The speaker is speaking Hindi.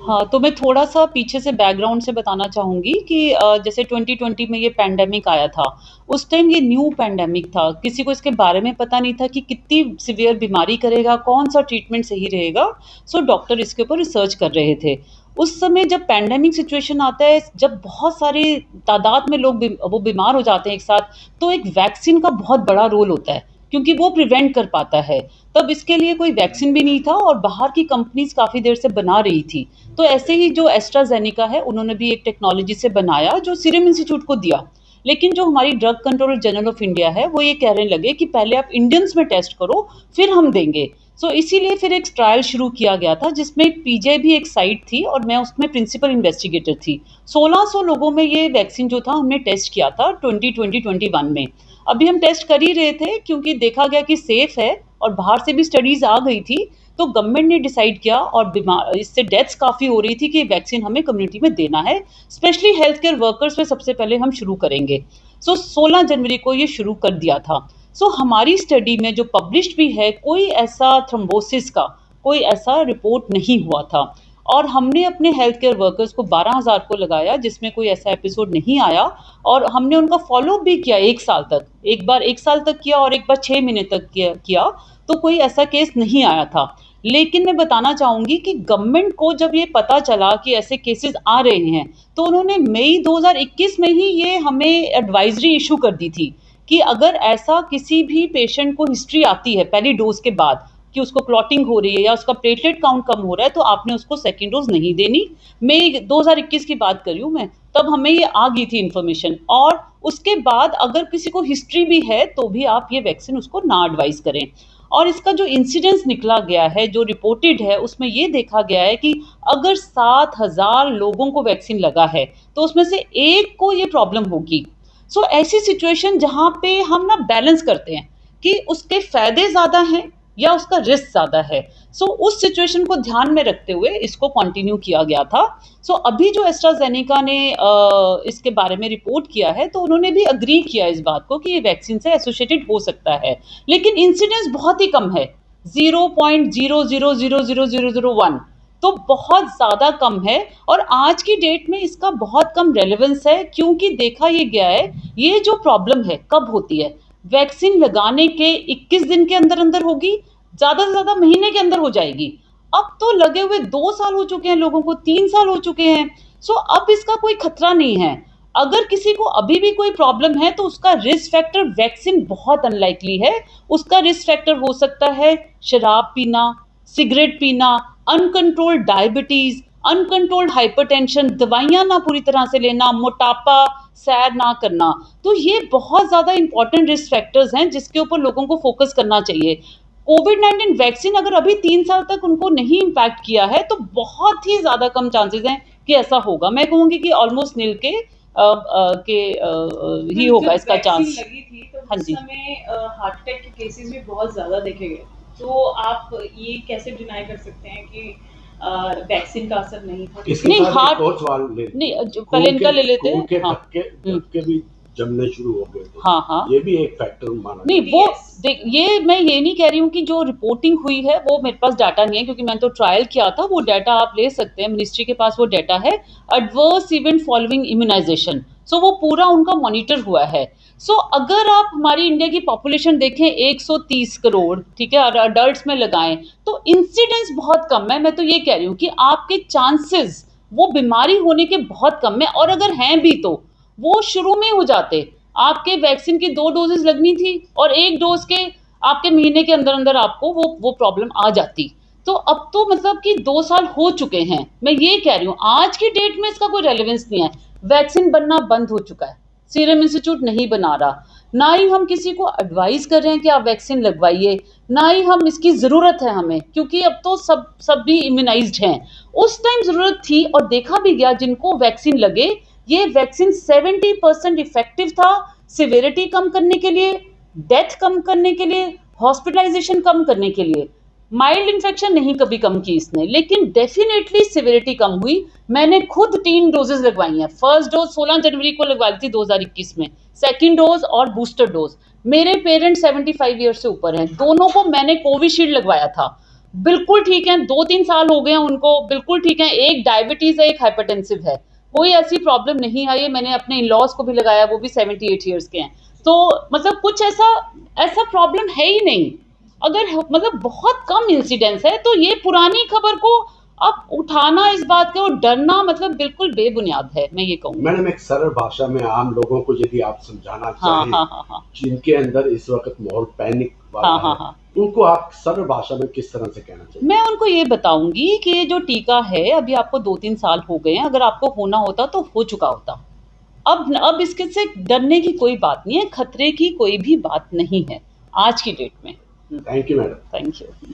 हाँ, तो मैं थोड़ा-सा पीछे से बैकग्राउंड से बताना चाहूँगी कि जैसे 2020 में ये पैंडेमिक आया था, उस टाइम ये न्यू पैंडेमिक था, किसी को इसके बारे में पता नहीं था कि कितनी सीवियर बीमारी करेगा, कौन-सा ट्रीटमेंट सही रहेगा, सो डॉक्टर इसके ऊपर रिसर्च कर रहे थे। उस समय जब पैंडेमिक सिचुएशन आता है, जब बहुत सारी तादाद में लोग वो बीमार हो जाते हैं एक साथ, तो एक वैक्सीन का बहुत बड़ा रोल होता है, क्योंकि वो प्रिवेंट कर पाता है। तब इसके लिए कोई वैक्सीन भी नहीं था और बाहर की कंपनीज़ काफ़ी देर से बना रही थी। तो ऐसे ही जो एस्ट्राजेनेका है उन्होंने भी एक टेक्नोलॉजी से बनाया जो सीरम इंस्टीट्यूट को दिया। लेकिन जो हमारी drug controller general of India है वो ये कहने लगे कि पहले आप इंडियंस में टेस्ट करो, फिर हम देंगे। सो इसीलिए फिर एक ट्रायल शुरू किया गया था जिसमें पीजे भी एक साइट थी और मैं उसमें प्रिंसिपल इन्वेस्टिगेटर थी। 1600 लोगों में ये वैक्सीन जो था हमने टेस्ट किया था 2020-21 में। अभी हम टेस्ट कर ही रहे थे क्योंकि देखा गया कि सेफ है और बाहर से भी स्टडीज आ गई थी, तो गवर्नमेंट ने डिसाइड किया और बीमार इससे डेथ्स काफ़ी हो रही थी कि वैक्सीन हमें कम्युनिटी में देना है, स्पेशली हेल्थ केयर वर्कर्स पे सबसे पहले हम शुरू करेंगे। सो 16 जनवरी को ये शुरू कर दिया था। सो हमारी स्टडी में जो पब्लिश्ड भी है, कोई ऐसा थ्रोम्बोसिस का कोई ऐसा रिपोर्ट नहीं हुआ था और हमने अपने हेल्थ केयर वर्कर्स को 12,000 को लगाया जिसमें कोई ऐसा एपिसोड नहीं आया और हमने उनका फॉलोअप भी किया 1 साल तक। एक बार 1 साल तक किया और एक बार 6 महीने तक किया, तो कोई ऐसा केस नहीं आया था। लेकिन मैं बताना चाहूँगी कि गवर्नमेंट को जब ये पता चला कि ऐसे केसेस आ रहे हैं, तो उन्होंने मई 2021 में ही ये हमें एडवाइजरी इश्यू कर दी थी कि अगर ऐसा किसी भी पेशेंट को हिस्ट्री आती है पहली डोज के बाद कि उसको क्लॉटिंग हो रही है या उसका प्लेटलेट काउंट कम हो रहा है, तो आपने उसको सेकेंड डोज नहीं देनी। मई 2021 की बात कर रही हूँ मैं, तब हमें ये आ गई थी इन्फॉर्मेशन और उसके बाद अगर किसी को हिस्ट्री भी है तो भी आप ये वैक्सीन उसको ना एडवाइस करें। और इसका जो इंसिडेंस निकला गया है, जो रिपोर्टेड है, उसमें ये देखा गया है कि अगर 7,000 लोगों को वैक्सीन लगा है तो उसमें से एक को ये प्रॉब्लम होगी। सो ऐसी सिचुएशन जहाँ पे हम ना बैलेंस करते हैं कि उसके फायदे ज़्यादा हैं या उसका रिस्क ज़्यादा है। सो उस सिचुएशन को ध्यान में रखते हुए इसको कंटिन्यू किया गया था। सो अभी जो एस्ट्राजेनेका ने इसके बारे में रिपोर्ट किया है, तो उन्होंने भी अग्री किया इस बात को कि ये वैक्सीन से एसोसिएटेड हो सकता है, लेकिन इंसिडेंस बहुत ही कम है, 0.000001, तो बहुत ज़्यादा कम है। और आज की डेट में इसका बहुत कम रेलेवेंस है क्योंकि देखा ये गया है ये जो प्रॉब्लम है कब होती है, वैक्सीन लगाने के 21 दिन के अंदर अंदर होगी, ज़्यादा से ज़्यादा महीने के अंदर हो जाएगी। अब तो लगे हुए 2 साल हो चुके हैं लोगों को, 3 साल हो चुके हैं। सो अब इसका कोई खतरा नहीं है। अगर किसी को अभी भी कोई प्रॉब्लम है तो उसका रिस्क फैक्टर वैक्सीन बहुत अनलाइकली है। उसका रिस्क फैक्टर हो सकता है शराब पीना, सिगरेट पीना, अनकंट्रोल्ड डायबिटीज, अनकंट्रोल्ड हाइपरटेंशन, दवाइयां ना पूरी तरह से लेना, मोटापा, सैर ना करना। तो ये बहुत ज़्यादा इंपॉर्टेंट रिस्क फैक्टर्स हैं जिसके ऊपर लोगों को फोकस करना चाहिए। कोविड-19 वैक्सीन अगर अभी 3 साल तक उनको नहीं इम्पैक्ट किया है तो बहुत ही ज़्यादा कम चांसेस हैं कि ऐसा होगा। मैं कहूँगी कि ऑलमोस्ट नील के ही होगा इसका चांस। लगी थी तो हाँ उस जी। समय हार्ट अटैक के केसेस भी बहुत ज़्यादा देखे गए। तो आप ये कैसे डिनाई कर सकते हैं कि वैक्सीन का असर नहीं था? इसके नहीं, साथ एक हार्ट और सवाल ले नहीं, पहले इनका ले लेते खून हैं। के हाँ। धक्के भी जमने शुरू हो गए थे। हाँ, हाँ। ये भी एक फैक्टर माना नहीं, जाता वो Yes. देख, ये मैं ये नहीं कह रही हूँ कि जो रिपोर्टिंग हुई है वो मेरे पास डाटा नहीं है क्योंकि मैंने तो ट्रायल किया था, वो डाटा आप ले सकते हैं, मिनिस्ट्री के पास वो डाटा है। एडवर्स इवेंट फॉलोइंग इम्यूनाइजेशन, सो वो पूरा उनका मॉनिटर हुआ है। सो अगर आप हमारी इंडिया की पॉपुलेशन देखें 130 करोड़, ठीक है, और अडल्ट में लगाएं तो इंसिडेंस बहुत कम है। मैं तो ये कह रही हूँ कि आपके चांसेस वो बीमारी होने के बहुत कम है, और अगर हैं भी तो वो शुरू में हो जाते। आपके वैक्सीन की 2 डोजेस लगनी थी और 1 डोज के आपके महीने के अंदर अंदर आपको वो प्रॉब्लम आ जाती। तो अब तो मतलब कि 2 साल हो चुके हैं। मैं ये कह रही हूँ आज की डेट में इसका कोई रेलेवेंस नहीं है। वैक्सीन बनना बंद हो चुका है, सीरम इंस्टीट्यूट नहीं बना रहा, ना ही हम किसी को एडवाइस कर रहे हैं कि आप वैक्सीन लगवाइए, ना ही हम इसकी ज़रूरत है हमें, क्योंकि अब तो सब भी इम्यूनाइज्ड हैं। उस टाइम ज़रूरत थी और देखा भी गया जिनको वैक्सीन लगे, ये वैक्सीन 70% इफेक्टिव था सिविरिटी कम करने के लिए, डेथ कम करने के लिए, हॉस्पिटलाइजेशन कम करने के लिए। माइल्ड इन्फेक्शन नहीं कभी कम की इसने, लेकिन डेफिनेटली सिविरिटी कम हुई। मैंने खुद 3 डोजेस लगवाई हैं। फर्स्ट डोज 16 जनवरी को लगवाई थी 2021 में, सेकेंड डोज और बूस्टर डोज। मेरे पेरेंट्स 75 ईयर से ऊपर हैं, दोनों को मैंने कोविशील्ड लगवाया था। बिल्कुल ठीक है, 2-3 साल हो गए हैं उनको, बिल्कुल ठीक है। एक डायबिटीज़ है, एक हाइपरटेंसिव है, कोई ऐसी प्रॉब्लम नहीं आई है। मैंने अपने इन-लॉज़ को भी लगाया, वो भी 78 ईयर्स के हैं। तो मतलब कुछ ऐसा ऐसा प्रॉब्लम है ही नहीं। अगर मतलब बहुत कम इंसिडेंस है, तो ये पुरानी खबर को अब उठाना इस बात का और डरना मतलब बिल्कुल बेबुनियाद है, मैं ये कहूँगी। मैडम एक सरल भाषा में आम लोगों को यदि आप समझाना हाँ, चाहें, हाँ, हाँ, हाँ। जिनके अंदर इस वक्त माहौल पैनिक वाला हाँ, हाँ, है, हाँ। उनको आप सरल भाषा में किस तरह से कहना चाहिए? मैं उनको ये बताऊँगी कि ये जो टीका है, अभी आपको 2-3 साल हो गए हैं, अगर आपको होना होता तो हो चुका होता। अब इसके से डरने की कोई बात नहीं है, खतरे की कोई भी बात नहीं है, आज की डेट में। Thank you madam. Thank you.